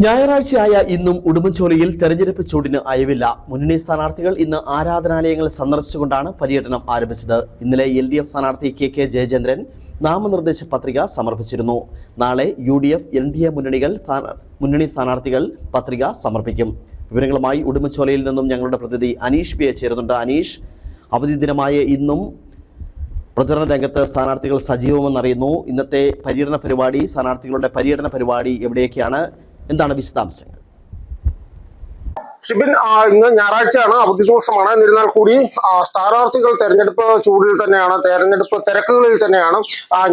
ഞായറാഴ്ചയായ ഇന്നും ഉടുമ്പൻചോലയിൽ തെരഞ്ഞെടുപ്പ് ചൂടിന് അയവില്ല. മുന്നണി സ്ഥാനാർത്ഥികൾ ഇന്ന് ആരാധനാലയങ്ങൾ സന്ദർശിച്ചുകൊണ്ടാണ് പര്യടനം ആരംഭിച്ചത്. ഇന്നലെ LDF സ്ഥാനാർത്ഥി KK ജയചന്ദ്രൻ നാമനിർദ്ദേശ പത്രിക സമർപ്പിച്ചിരുന്നു. നാളെ UDF NDA മുന്നണി സ്ഥാനാർത്ഥികൾ പത്രിക സമർപ്പിക്കും. വിവരങ്ങളുമായി ഉടുമ്പൻചോലയിൽ നിന്നും ഞങ്ങളുടെ പ്രതിനിധി അനീഷ് PA ചേരുന്നുണ്ട്. അനീഷ്, അവധി ദിനമായ ഇന്നും പ്രചരണ രംഗത്ത് സ്ഥാനാർത്ഥികൾ സജീവമെന്നറിയുന്നു. ഇന്നത്തെ സ്ഥാനാർത്ഥികളുടെ പര്യടന പരിപാടി എവിടെയൊക്കെയാണ്? എന്താണ് വിശദാംശങ്ങൾ? ഷിബിൻ, ഇന്ന് ഞായറാഴ്ചയാണ്, അവധി ദിവസമാണ്. എന്നിരുന്നാൽ കൂടി സ്ഥാനാർത്ഥികൾ തെരഞ്ഞെടുപ്പ് ചൂടിൽ തന്നെയാണ്, തെരഞ്ഞെടുപ്പ് തിരക്കുകളിൽ തന്നെയാണ്.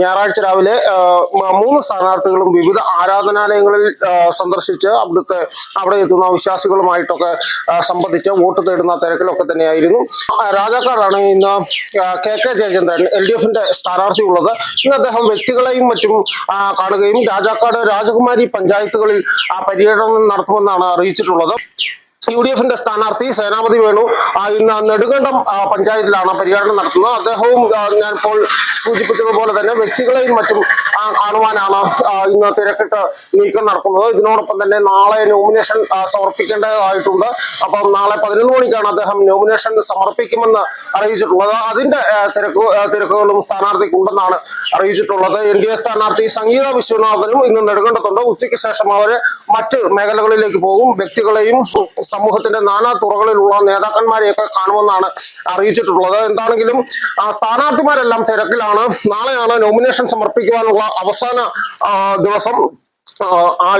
ഞായറാഴ്ച രാവിലെ 3 സ്ഥാനാർത്ഥികളും വിവിധ ആരാധനാലയങ്ങളിൽ സന്ദർശിച്ച് അവിടെ എത്തുന്ന വിശ്വാസികളുമായിട്ടൊക്കെ സംബന്ധിച്ച് വോട്ട് തേടുന്ന തിരക്കിലൊക്കെ തന്നെയായിരുന്നു. രാജാക്കാടാണ് ഇന്ന് KK ജയചന്ദ്രൻ LDFന്റെ സ്ഥാനാർത്ഥി ഉള്ളത്. ഇന്ന് അദ്ദേഹം വ്യക്തികളെയും മറ്റും കാണുകയും രാജാക്കാട് രാജകുമാരി പഞ്ചായത്തുകളിൽ പര്യടനം നടത്തുമെന്നാണ് അറിയിച്ചിട്ടുള്ളത്. UDFന്റെ സ്ഥാനാർത്ഥി സേനാപതി വേണു ഇന്ന് നെടുങ്കണ്ടം പഞ്ചായത്തിലാണ് പര്യടനം നടത്തുന്നത്. അദ്ദേഹവും ഞാനിപ്പോൾ സൂചിപ്പിച്ചതുപോലെ തന്നെ വ്യക്തികളെയും മറ്റും കാണുവാനാണ് ഇന്ന് തിരക്കിട്ട് നീക്കം നടക്കുന്നത്. ഇതിനോടൊപ്പം തന്നെ നാളെ നോമിനേഷൻ സമർപ്പിക്കേണ്ടതായിട്ടുണ്ട്. അപ്പം നാളെ 11 മണിക്കാണ് അദ്ദേഹം നോമിനേഷൻ സമർപ്പിക്കുമെന്ന് അറിയിച്ചിട്ടുള്ളത്. അതിന്റെ തിരക്കുകളും സ്ഥാനാർത്ഥിക്കുണ്ടെന്നാണ് അറിയിച്ചിട്ടുള്ളത്. NDA സ്ഥാനാർത്ഥി സംഗീത വിശ്വനാഥനും ഇന്ന് നെടുങ്കണ്ടത്തുണ്ട്. ഉച്ചയ്ക്ക് ശേഷം അവര് മറ്റ് മേഖലകളിലേക്ക് പോകും. വ്യക്തികളെയും സമൂഹത്തിന്റെ നാനാ തുറകളിലുള്ള നേതാക്കന്മാരെയൊക്കെ കാണുമെന്നാണ് അറിയിച്ചിട്ടുള്ളത്. എന്താണെങ്കിലും സ്ഥാനാർത്ഥിമാരെല്ലാം തിരക്കിലാണ്. നാളെയാണ് നോമിനേഷൻ സമർപ്പിക്കുവാനുള്ള അവസാന ദിവസം.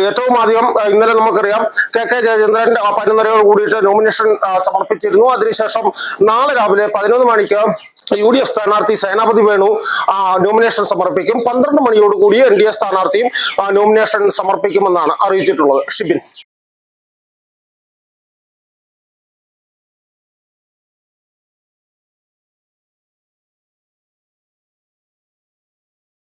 ഏറ്റവും ആദ്യം ഇന്നലെ നമുക്കറിയാം KK ജയചന്ദ്രൻ പതിനൊന്നരയോട് കൂടിയിട്ട് നോമിനേഷൻ സമർപ്പിച്ചിരുന്നു. അതിനുശേഷം നാളെ രാവിലെ 11 മണിക്ക് UDF സ്ഥാനാർത്ഥി സേനാപതി വേണു നോമിനേഷൻ സമർപ്പിക്കും. 12 മണിയോടുകൂടി NDA സ്ഥാനാർത്ഥിയും നോമിനേഷൻ സമർപ്പിക്കുമെന്നാണ് അറിയിച്ചിട്ടുള്ളത്. ഷിബിൻ.